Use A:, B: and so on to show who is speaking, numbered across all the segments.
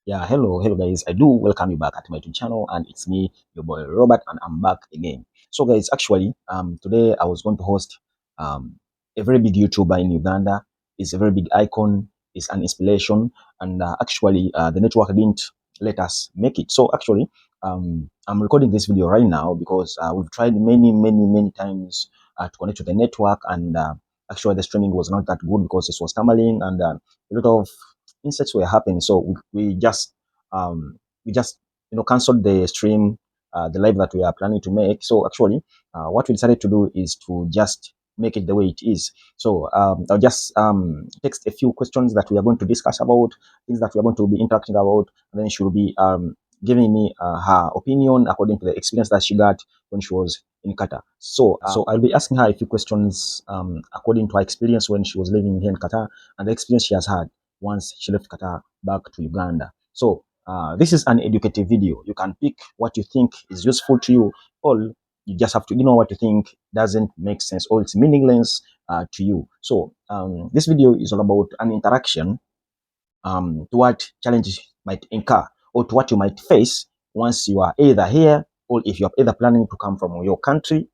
A: Yeah, hello guys. I do welcome you back at my YouTube channel, and it's me, your boy Robert, and I'm back again. So guys, actually, today I was going to host um a very big YouTuber in Uganda. It's a very big icon. It's an inspiration, and actually, the network didn't let us make it. So actually, I'm recording this video right now because we've tried many times to connect to the network, and actually the streaming was not that good because it was tumbling, and a lot of insects were happening. So we just canceled the stream, the live that we are planning to make. So actually, what we decided to do is to just make it the way it is. So I'll just text a few questions that we are going to discuss about, things that we are going to be interacting about, and then she will be giving me her opinion according to the experience that she got when she was in Qatar. So I'll be asking her a few questions according to her experience when she was living here in Qatar and the experience she has had once she left Qatar back to Uganda. So this is an educative video. You can pick what you think is useful to you, or you just have to ignore what you think doesn't make sense or it's meaningless to you. So this video is all about an interaction to what challenges might incur or to what you might face once you are either here or if you're either planning to come from your country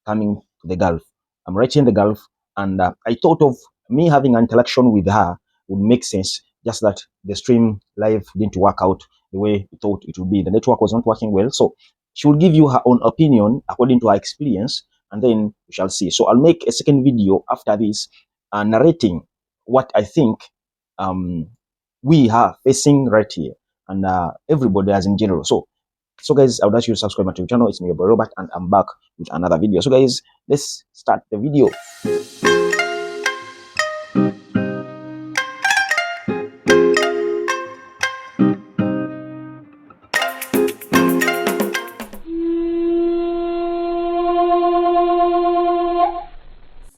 A: coming to the Gulf. I'm right here in the Gulf, and I thought of me having an interaction with her would make sense, just that the stream live didn't work out the way we thought it would be. The network was not working well. So she will give you her own opinion according to her experience, and then we shall see. So I'll make a second video after this narrating what I think um, we are facing right here, and everybody as in general. So guys, I would ask you to subscribe to my channel. It's me, your boy Robert, and I'm back with another video. So guys, let's start the video.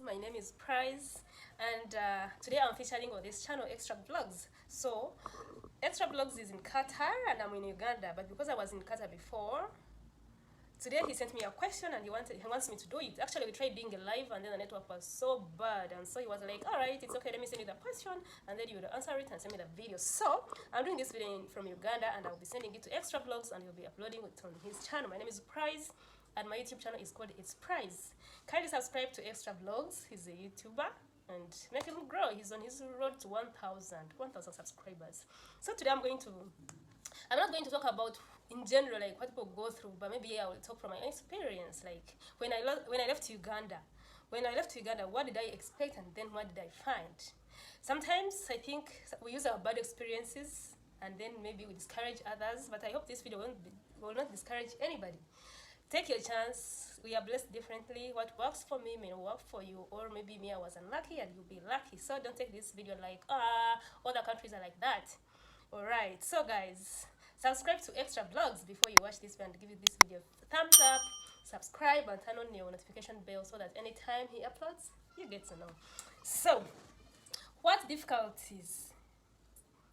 B: My name is Prize, and today I'm featuring on this channel Extra Vlogs. So, Extra Vlogs is in Qatar, and I'm in Uganda. But because I was in Qatar before, today he sent me a question and he wants me to do it. Actually, we tried doing a live, and then the network was so bad, and so he was like, "All right, it's okay. Let me send you the question, and then you would answer it and send me the video." So I'm doing this video from Uganda, and I'll be sending it to Extra Vlogs, and he'll be uploading it on his channel. My name is Prize, and my YouTube channel is called It's Prize. Kindly subscribe to Extra Vlogs. He's a YouTuber, and make him grow. He's on his road to 1,000 subscribers. So today I'm not going to talk about in general like what people go through, but maybe I will talk from my experience. Like when I left Uganda, what did I expect and then what did I find? Sometimes I think we use our bad experiences and then maybe we discourage others. But I hope this video will not discourage anybody. Take your chance. We are blessed differently. What works for me may work for you, or maybe me I was unlucky and you'll be lucky. So don't take this video like other countries are like that. Alright, so guys, subscribe to Extra Vlogs before you watch this video and give this video a thumbs up, subscribe and turn on your notification bell so that anytime he uploads, you get to know. So, what difficulties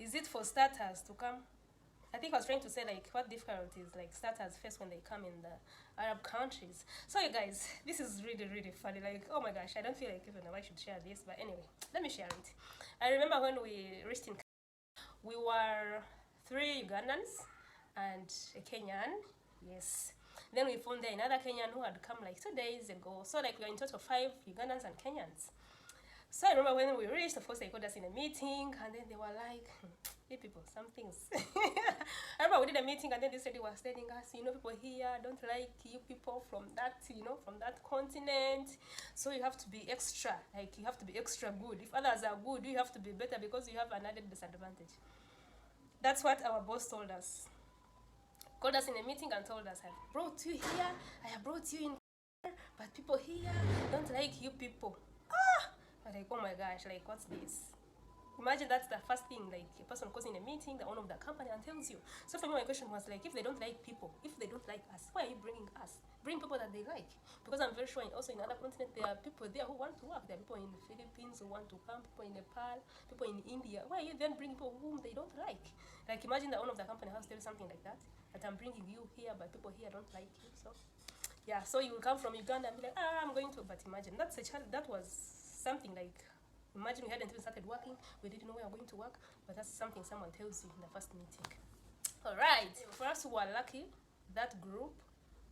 B: is it for starters to come? I think I was trying to say like what difficulties like starters face when they come in the Arab countries. So you guys, this is really funny. Like, oh my gosh, I don't feel like even I should share this, but anyway, let me share it. I remember when we reached in, we were 3 Ugandans and a Kenyan. Yes. Then we found there another Kenyan who had come like 2 days ago. So like we were in total 5 Ugandans and Kenyans. So I remember when we reached, of course, they called us in a meeting, and then they were like, hey, people, some things. I remember we did a meeting, and then this lady was telling us, people here don't like you people from that, from that continent. So you have to be extra, like you have to be extra good. If others are good, you have to be better because you have an added disadvantage. That's what our boss told us. Called us in a meeting and told us, I have brought you here, I have brought you in, but people here don't like you people. Like, oh my gosh, like, what's this? Imagine that's the first thing, like, a person calls in a meeting, the owner of the company, and tells you. So for me, my question was, like, if they don't like people, if they don't like us, why are you bringing us? Bring people that they like. Because I'm very sure also in other continents, there are people there who want to work. There are people in the Philippines who want to come, people in Nepal, people in India. Why are you then bringing people whom they don't like? Like, imagine the owner of the company has to tell you something like that, that I'm bringing you here, but people here don't like you. So, yeah, so you will come from Uganda and be like, I'm going to, but imagine, that was something like Imagine we hadn't even started working, we didn't know we were going to work, but that's something someone tells you in the first meeting. All right, for us who were lucky, that group,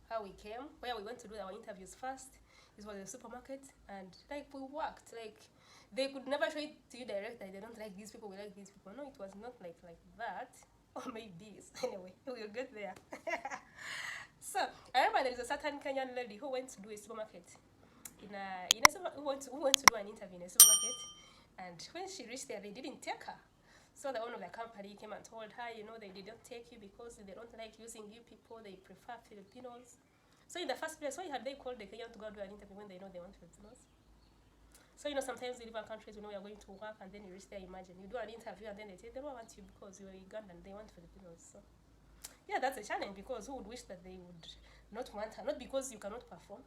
B: how we came, where we went to do our interviews first, this was a supermarket, and like we worked, like they could never show it to you direct that they don't like these people, we like these people. No, it was not like that, or maybe anyway, we'll get there. So I remember there is a certain Kenyan lady who went to do a supermarket who went to do an interview in a supermarket, and when she reached there, they didn't take her. So the owner of the company came and told her, they didn't take you because they don't like using you people, they prefer Filipinos. So in the first place, why had they called the Kenyan to go do an interview when they know they want Filipinos? So sometimes we live in countries, we are going to work, and then you reach there, imagine you do an interview and then they say they don't want you because you're Ugandan, they want Filipinos. So yeah, that's a challenge, because who would wish that they would not want her? Not because you cannot perform,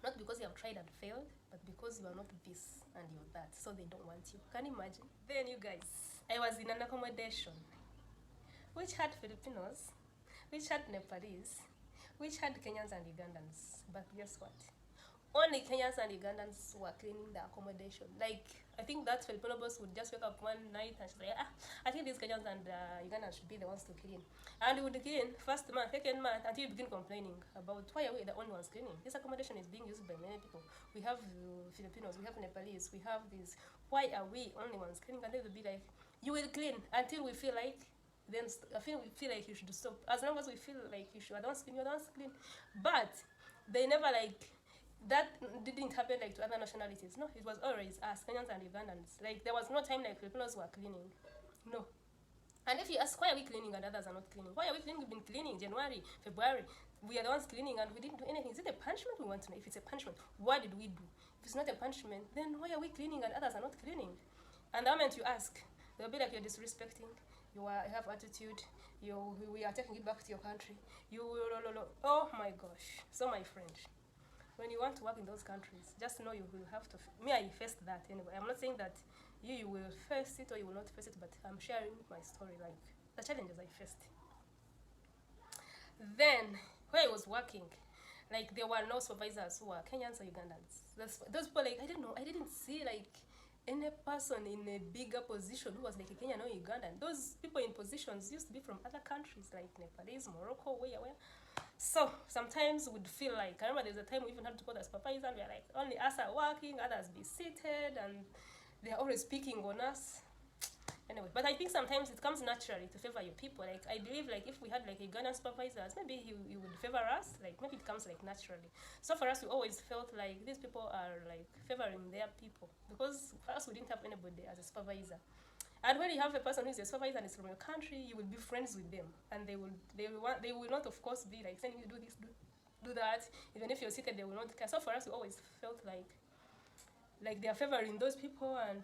B: not because you have tried and failed, but because you are not this and you're that, so they don't want you. Can you imagine? Then you guys, I was in an accommodation which had Filipinos, which had Nepalese, which had Kenyans and Ugandans. But guess what? Only Kenyans and Ugandans were cleaning the accommodation. Like, I think that Filipino boss would just wake up one night and say, I think these Kenyans and Ugandans should be the ones to clean. And we would clean first month, second month, until you begin complaining about why are we the only ones cleaning. This accommodation is being used by many people. We have Filipinos, we have Nepalese, we have this. Why are we only ones cleaning? And they will be like, you will clean until we feel like, then we feel like you should stop. As long as we feel like you should, I don't clean, you don't clean. But they never that didn't happen to other nationalities. No, it was always us, Kenyans and Ugandans. There was no time Filipinos were cleaning. No. And if you ask, why are we cleaning and others are not cleaning? Why are we cleaning? We've been cleaning January, February. We are the ones cleaning and we didn't do anything. Is it a punishment? We want to know. If it's a punishment, what did we do? If it's not a punishment, then why are we cleaning and others are not cleaning? And the moment you ask, they'll be like, you're disrespecting, you have attitude, we are taking it back to your country. Oh my gosh. So my friend, when you want to work in those countries, just know you will have to. I faced that anyway. I'm not saying that you will face it or you will not face it, but I'm sharing my story, the challenges I faced. Then, where I was working, there were no supervisors who were Kenyans or Ugandans. Those people, I don't know, I didn't see any person in a bigger position who was a Kenyan or Ugandan. Those people in positions used to be from other countries like Nepalese, Morocco, where. So sometimes we'd feel I remember there's a time we even had to call the supervisor and we are only us are working, others be seated, and they're always speaking on us. Anyway, but I think sometimes it comes naturally to favor your people. I believe if we had Ugandan supervisors, maybe he would favor us. Maybe it comes naturally. So for us, we always felt these people are favoring their people, because for us we didn't have anybody as a supervisor. And when you have a person who's a supervisor and is from your country, you will be friends with them, and they will not, of course, be saying you do this, do that. Even if you're seated, they will not care. So for us, we always felt like they are favoring those people, and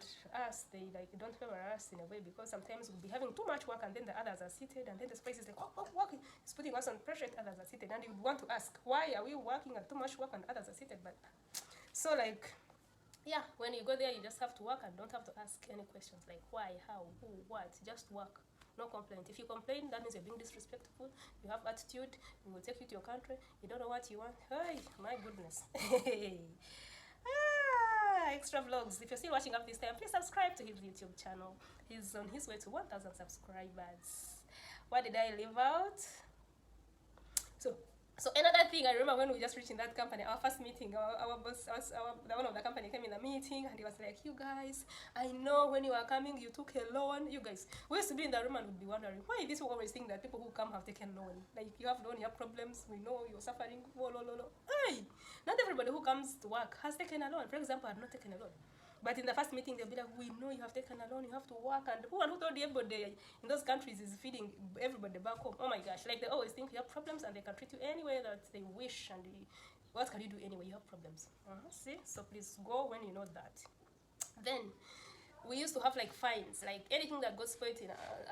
B: us, they don't favor us in a way, because sometimes we'll be having too much work and then the others are seated, and then the space is working, it's putting us on pressure if others are seated, and you want to ask, why are we working at too much work and others are seated? But so yeah, when you go there, you just have to work and don't have to ask any questions why, how, who, what. Just work. No complaint. If you complain, that means you're being disrespectful. You have attitude. We will take you to your country. You don't know what you want. Hey, my goodness. Extra Vlogs. If you're still watching up this time, please subscribe to his YouTube channel. He's on his way to 1,000 subscribers. What did I leave out? So another thing, I remember when we just reached in that company, our first meeting, our boss, the owner of the company came in the meeting, and he was like, you guys, I know when you are coming, you took a loan. You guys, we used to be in the room and would be wondering, why this will always think that people who come have taken loan? You have loan, you have problems, we know you're suffering. Hey, not everybody who comes to work has taken a loan. For example, I have not taken a loan. But in the first meeting, they'll be like, we know you have taken a loan, you have to work. And who told everybody in those countries is feeding everybody back home? Oh my gosh, they always think you have problems and they can treat you any way that they wish. And what can you do anyway? You have problems. See? So please go when you know that. Then we used to have fines. Anything that got spoiled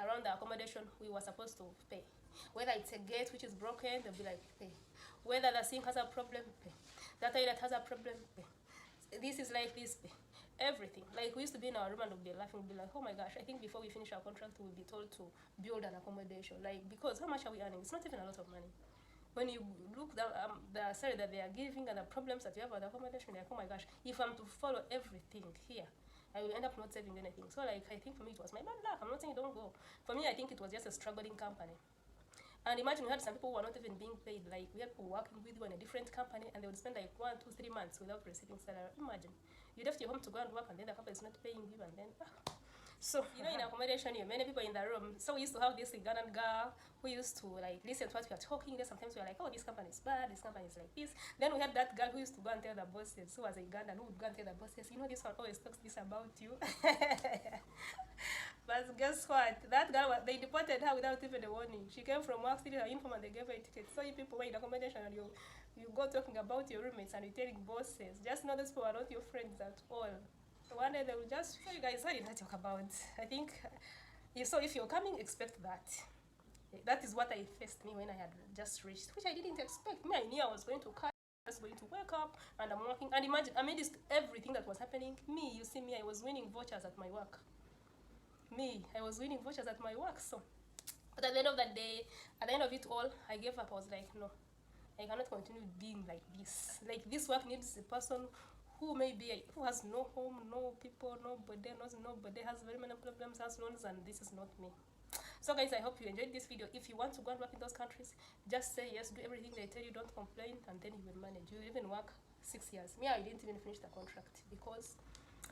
B: around the accommodation, we were supposed to pay. Whether it's a gate which is broken, they'll be pay. Whether the sink has a problem, pay. The toilet has a problem, pay. This is this, pay. Everything. We used to be in our room and we'd be laughing, we'd be like, oh my gosh, I think before we finish our contract, we'll be told to build an accommodation. Because how much are we earning? It's not even a lot of money. When you look down the salary that they are giving and the problems that you have with the accommodation, you're like, oh my gosh, if I'm to follow everything here, I will end up not saving anything. So like I think for me it was my bad luck. I'm not saying don't go. For me I think it was just a struggling company. And imagine we had some people who were not even being paid. Like we had people working with you in a different company and they would spend like 1, 2, 3 months without receiving salary. Imagine. You left your home to go and work and then the company is not paying you and then So, you know, in accommodation, you have many people in the room. So we used to have this Ugandan girl who used to like listen to what we are talking. Then sometimes we are like, oh, this company is bad, this company is like this. Then we had that girl who used to go and tell the bosses, who was a Ugandan, who would go and tell the bosses, you know, this one always talks this about you. But guess what? That girl, they deported her without even a warning. She came from work, still her uniform, and they gave her a ticket. So you people were in accommodation and you go talking about your roommates and you're telling bosses. Just know those people are not your friends at all. One day they will just show you guys what did I talk about. I think so if you're coming, expect that. That is what I faced me when I had just reached, which I didn't expect. Me, I knew I was going to cut, I was going to wake up and I'm working. And imagine, amidst everything that was happening, me, you see me, I was winning vouchers at my work. I was winning vouchers at my work. So, but at the end of that day, at the end of it all, I gave up. I was like, no, I cannot continue being like this. Like this work needs a person who has no home, no people, nobody, has very many problems, has loans, and this is not me. So guys, I hope you enjoyed this video. If you want to go and work in those countries, just say yes, do everything they tell you, don't complain, and then you will manage. You will even work 6 years. Me, I didn't even finish the contract because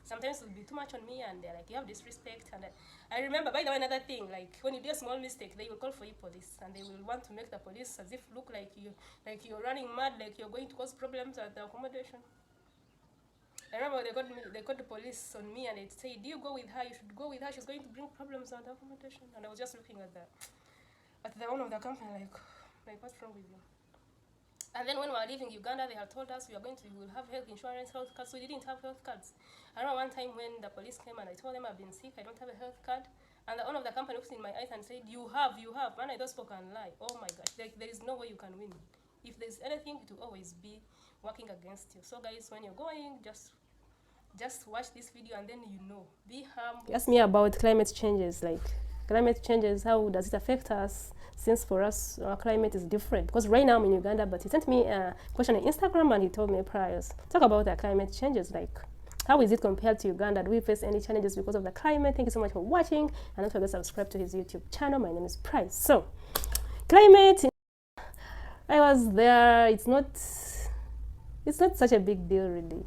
B: sometimes it will be too much on me and they're like, you have disrespect. And I remember, by the way, another thing, like when you do a small mistake, they will call for you police and they will want to make the police as if look like you're running mad, like you're going to cause problems at the accommodation. I remember they called the police on me and they said, do you go with her? You should go with her. She's going to bring problems on the accommodation. And I was just looking at the owner of the company like what's wrong with you? And then when we were leaving Uganda, they had told us we will have health insurance, health cards. So we didn't have health cards. I remember one time when the police came and I told them I've been sick, I don't have a health card. And the owner of the company looked in my eyes and said, you have. Man, I just spoke and lie. Oh my gosh, like, there is no way you can win. If there's anything, it will always be working against you. So guys, when you're going, just watch this video and then you know. Be humble. Ask me about climate changes, like climate changes, how does it affect us? Since for us, our climate is different. Because right now I'm in Uganda, but he sent me a question on Instagram and he told me priors. Talk about the climate changes, like how is it compared to Uganda? Do we face any challenges because of the climate? Thank you so much for watching. And don't forget to subscribe to his YouTube channel. My name is Price. So, climate, I was there. It's not such a big deal really.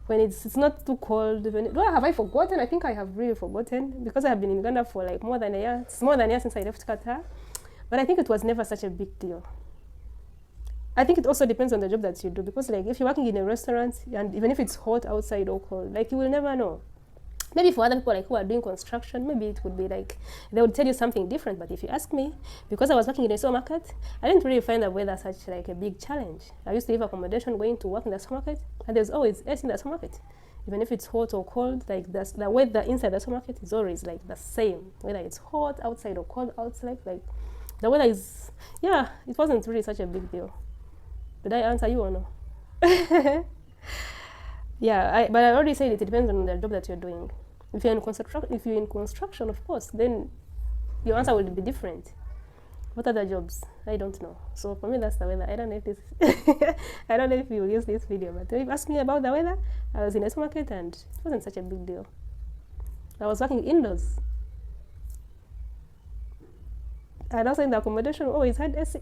B: When it's not too cold. Have I forgotten? I think I have really forgotten because I have been in Uganda for like more than a year. It's more than a year since I left Qatar. But I think it was never such a big deal. I think it also depends on the job that you do because like if you're working in a restaurant and even if it's hot outside or cold, like you will never know. Maybe for other people like who are doing construction, maybe it would be like, they would tell you something different. But if you ask me, because I was working in a supermarket, I didn't really find the weather such like a big challenge. I used to leave accommodation going to work in the supermarket, and there's always AC in the supermarket. Even if it's hot or cold, like the weather inside the supermarket is always like the same. Whether it's hot outside or cold outside, like the weather is, yeah, it wasn't really such a big deal. Did I answer you or no? Yeah, but I already said it depends on the job that you're doing. If you're in construction, of course, then your answer will be different. What other jobs? I don't know. So for me, that's the weather. I don't know if this, I don't know if you will use this video, but if you ask me about the weather, I was in a supermarket and it wasn't such a big deal. I was working indoors. And also in the accommodation, always had AC.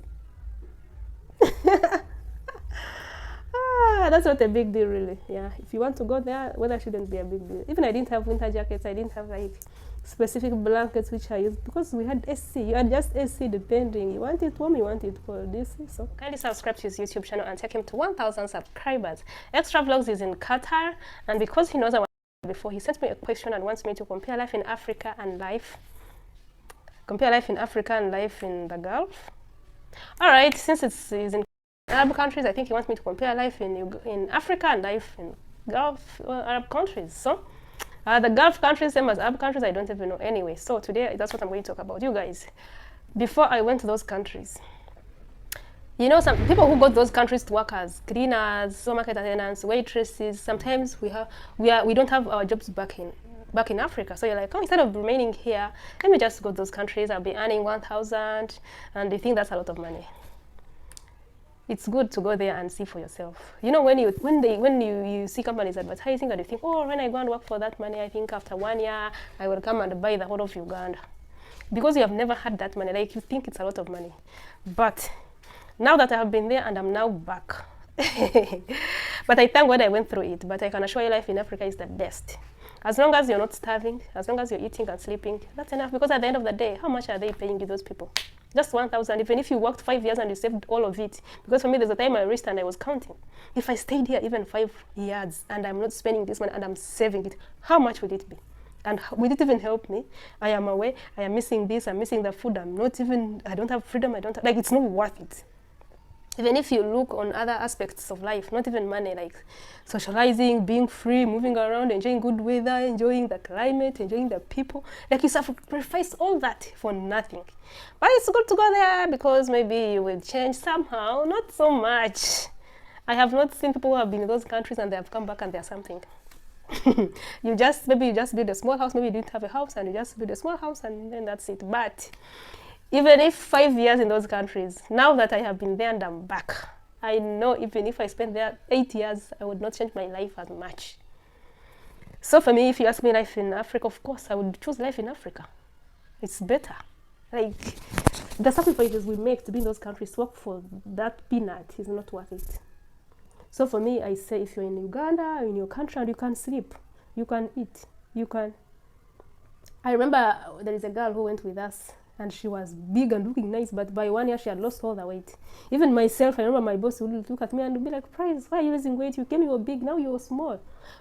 B: That's not a big deal really. Yeah, if you want to go there, weather shouldn't be a big deal. Even I didn't have winter jackets. I didn't have like specific blankets which I used because we had AC. You had just AC depending. You want it warm, you want it cold. This is so. Kindly subscribe to his YouTube channel and take him to 1,000 subscribers. Extra Vlogs is in Qatar, and because he knows I was before, he sent me a question and wants me to compare life in Africa and life in the Gulf. All right, since it's in Arab countries, I think he wants me to compare life in Africa and life in Gulf Arab countries. So the Gulf countries, same as Arab countries, I don't even know anyway. So today, that's what I'm going to talk about. You guys, before I went to those countries, you know, some people who go to those countries to work as cleaners, supermarket attendants, waitresses, sometimes we don't have our jobs back in Africa. So you're like, oh, instead of remaining here, let me just go to those countries. I'll be earning 1,000, and they think that's a lot of money. it's good to go there and see for yourself. You know, when you see companies advertising and you think, oh, when I go and work for that money, I think after 1 year I will come and buy the whole of Uganda. Because you have never had that money, like you think it's a lot of money. But now that I have been there and I'm now back, but I thank God I went through it. But I can assure you, life in Africa is the best. As long as you're not starving, as long as you're eating and sleeping, that's enough. Because at the end of the day, how much are they paying you, those people? Just 1,000. Even if you worked 5 years and you saved all of it. Because for me, there's a time I reached and I was counting. If I stayed here even 5 years and I'm not spending this money and I'm saving it, how much would it be? And will it even help me? I am away. I am missing this. I'm missing the food. I don't have freedom. Like, it's not worth it. Even if you look on other aspects of life, not even money, like socializing, being free, moving around, enjoying good weather, enjoying the climate, enjoying the people, like you sacrifice all that for nothing. But it's good to go there because maybe you will change somehow, not so much. I have not seen people who have been in those countries and they have come back and they're something. Maybe you just build a small house, maybe you didn't have a house and you just build a small house and then that's it. But even if 5 years in those countries, now that I have been there and I'm back, I know even if I spent there 8 years, I would not change my life as much. So for me, if you ask me life in Africa, of course, I would choose life in Africa. It's better. Like, the sacrifices we make to be in those countries, to work for that peanut is not worth it. So for me, I say if you're in Uganda, in your country, and you can sleep, you can eat, you can. I remember there is a girl who went with us, and she was big and looking nice, but by 1 year she had lost all the weight. Even myself, I remember my boss would look at me and be like, Price, why are you losing weight? You came, you were big, now you're small.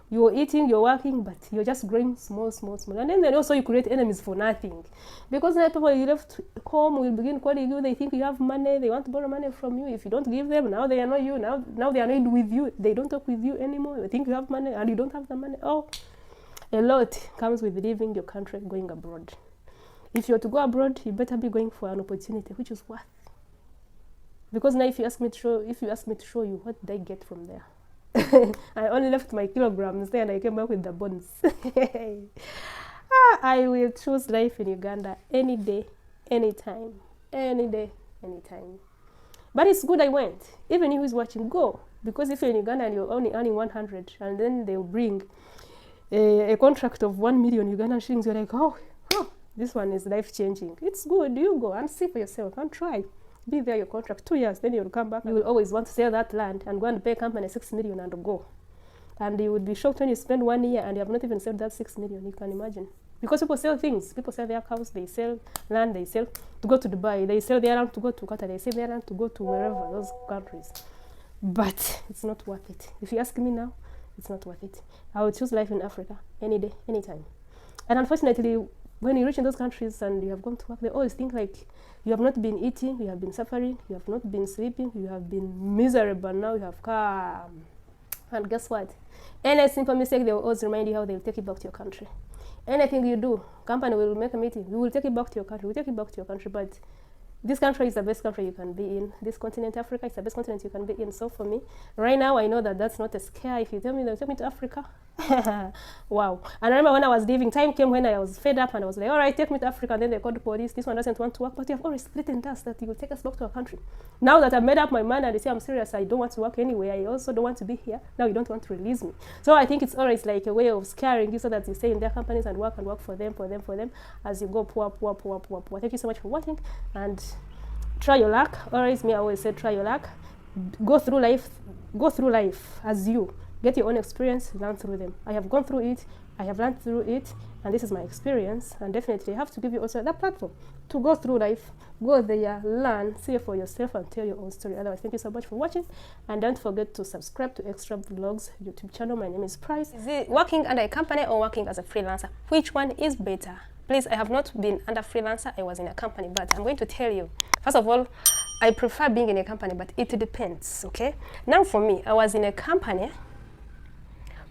B: You're eating, you're working, but you're just growing small. And then also you create enemies for nothing. Because now people you left home will begin calling you, they think you have money, they want to borrow money from you. If you don't give them, now they annoy you, now they are annoyed with you. They don't talk with you anymore. They think you have money and you don't have the money. Oh, a lot comes with leaving your country, going abroad. If you're to go abroad, you better be going for an opportunity which is worth. Because now if you ask me to show you, what did I get from there? I only left my kilograms there and I came back with the bones. I will choose life in Uganda any day, anytime. Any day, anytime. But it's good I went. Even you who's watching, go. Because if you're in Uganda and you're only earning 100 and then they'll bring a contract of 1 million Ugandan shillings, you're like, oh, this one is life-changing. It's good. You go and see for yourself and try. Be there your contract 2 years, then you'll come back. You will always want to sell that land and go and pay a company 6 million and go. And you would be shocked when you spend 1 year and you have not even sold that 6 million. You can imagine. Because people sell things. People sell their cows, they sell land, they sell to go to Dubai, they sell their land to go to Qatar, they sell their land to go to wherever, those countries. But it's not worth it. If you ask me now, it's not worth it. I would choose life in Africa any day, anytime. And unfortunately, when you reach in those countries and you have gone to work, they always think like you have not been eating, you have been suffering, you have not been sleeping, you have been miserable, now you have come. And guess what? Any simple mistake, they will always remind you how they will take it back to your country. Anything you do, company will make a meeting, we will take it back to your country, we'll take it back to your country, but this country is the best country you can be in. This continent, Africa, is the best continent you can be in. So for me, right now, I know that that's not a scare. If you tell me they'll take me to Africa, wow. And I remember when I was leaving, time came when I was fed up and I was like, all right, take me to Africa. And then they called the police. This one doesn't want to work, but you have always threatened us that you will take us back to our country. Now that I've made up my mind and they say I'm serious, I don't want to work anyway. I also don't want to be here. Now you don't want to release me. So I think it's always like a way of scaring you so that you stay in their companies and work for them, as you go poor. Thank you so much for watching and try your luck. Always, me, I always say try your luck. Go through life as you. Get your own experience, learn through them. I have gone through it, I have learned through it, and this is my experience. And definitely I have to give you also that platform to go through life, go there, learn, see it for yourself, and tell your own story. Otherwise, thank you so much for watching. And don't forget to subscribe to Extra Vlogs YouTube channel. My name is Price. Is it working under a company or working as a freelancer? Which one is better? Please, I have not been under freelancer, I was in a company, but I'm going to tell you. First of all, I prefer being in a company, but it depends, okay? Now for me, I was in a company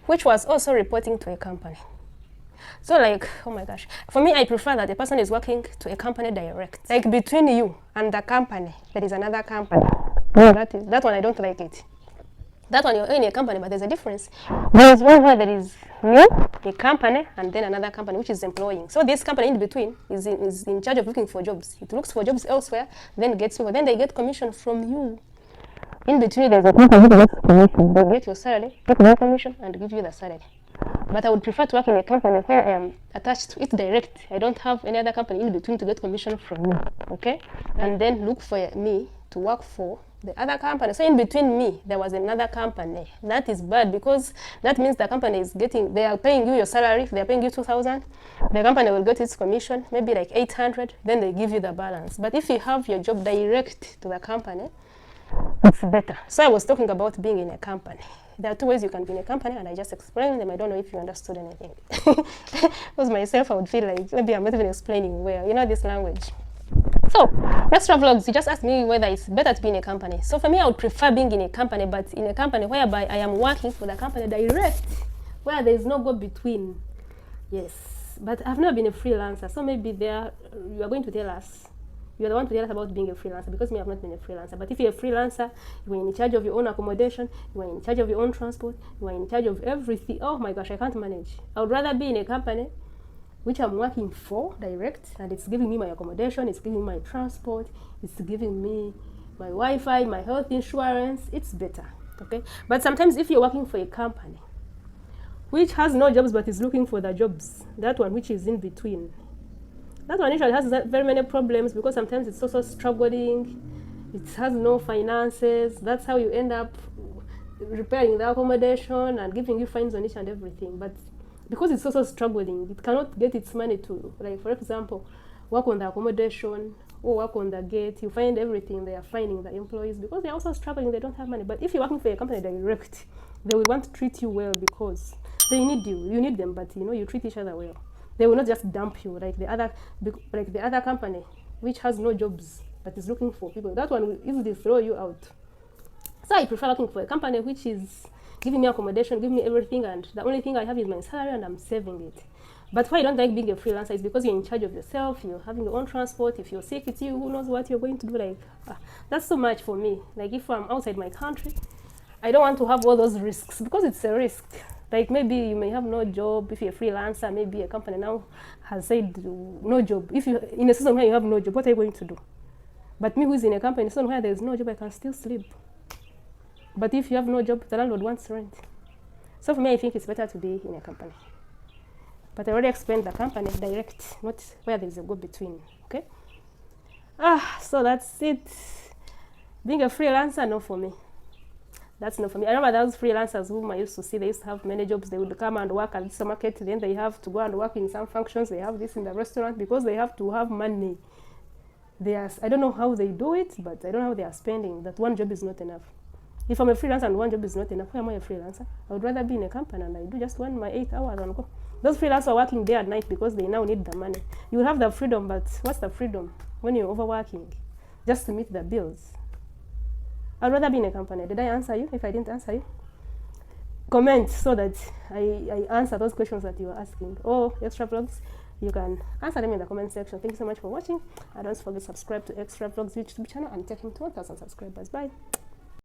B: which was also reporting to a company. So like, oh my gosh. For me, I prefer that a person is working to a company direct. Like between you and the company, there is another company. That one, I don't like it. That one, you're in a company, but there's a difference. There is one where there is you, a company, and then another company which is employing. So this company in between is in charge of looking for jobs. It looks for jobs elsewhere, then gets people. Then they get commission from you. In between, there's a company that gets commission. They get your salary, take their commission, and give you the salary. But I would prefer to work in a company where I am attached to it direct. I don't have any other company in between to get commission from me. Okay? And then look for me to work for the other company. So in between me, there was another company. That is bad because that means the company is getting, they are paying you your salary. If they are paying you 2,000, the company will get its commission, maybe like 800, then they give you the balance. But if you have your job direct to the company, it's better. So I was talking about being in a company. There are two ways you can be in a company, and I just explained them. I don't know if you understood anything. Because myself, I would feel like maybe I'm not even explaining well. You know this language. So, Extra Vlogs, you just asked me whether it's better to be in a company. So for me, I would prefer being in a company, but in a company whereby I am working for the company direct, where there is no go between. Yes, but I've never been a freelancer, so maybe there you are going to tell us. You're the one to tell us about being a freelancer, because me, I've not been a freelancer. But if you're a freelancer, you are in charge of your own accommodation, you are in charge of your own transport, you are in charge of everything. Oh my gosh, I can't manage. I would rather be in a company which I'm working for direct, and it's giving me my accommodation, it's giving me my transport, it's giving me my Wi-Fi, my health insurance. It's better, okay? But sometimes if you're working for a company which has no jobs but is looking for the jobs, that one which is in between, that one usually has very many problems, because sometimes it's also struggling, it has no finances. That's how you end up repairing the accommodation and giving you fines on each and everything. But because it's also struggling, it cannot get its money to, like, for example, work on the accommodation or work on the gate. You find everything, they are finding the employees because they're also struggling, they don't have money. But if you're working for a company direct, they will want to treat you well because they need you need them, but you treat each other well. They will not just dump you like the other company which has no jobs but is looking for people. That one will easily throw you out. So I prefer working for a company which is giving me accommodation, giving me everything, and the only thing I have is my salary and I'm saving it. But why I don't like being a freelancer is because you're in charge of yourself, you're having your own transport. If you're sick, it's you who knows what you're going to do. That's so much for me. Like, if I'm outside my country, I don't want to have all those risks because it's a risk. Like, maybe you may have no job. If you're a freelancer, maybe a company now has said no job. If you're in a season where you have no job, what are you going to do? But me, who's in a company, season where there's no job, I can still sleep. But if you have no job, the landlord wants rent. So for me, I think it's better to be in a company. But I already explained the company direct, not where there's a go between. Okay? So that's it. Being a freelancer, no for me. That's not for me. I remember those freelancers whom I used to see, they used to have many jobs. They would come and work at the supermarket, then they have to go and work in some functions. They have this in the restaurant because they have to have money. I don't know how they do it, but I don't know how they are spending. That one job is not enough. If I'm a freelancer and one job is not enough, why am I a freelancer? I would rather be in a company and I do just my 8 hours and go. Those freelancers are working day and night because they now need the money. You will have the freedom, but what's the freedom when you're overworking just to meet the bills? I'd rather be in a company. Did I answer you? If I didn't answer you, comment so that I answer those questions that you were asking. Or Extra Vlogs, you can answer them in the comment section. Thank you so much for watching. And don't forget to subscribe to Extra Vlogs YouTube channel and take him to 1,000 subscribers. Bye.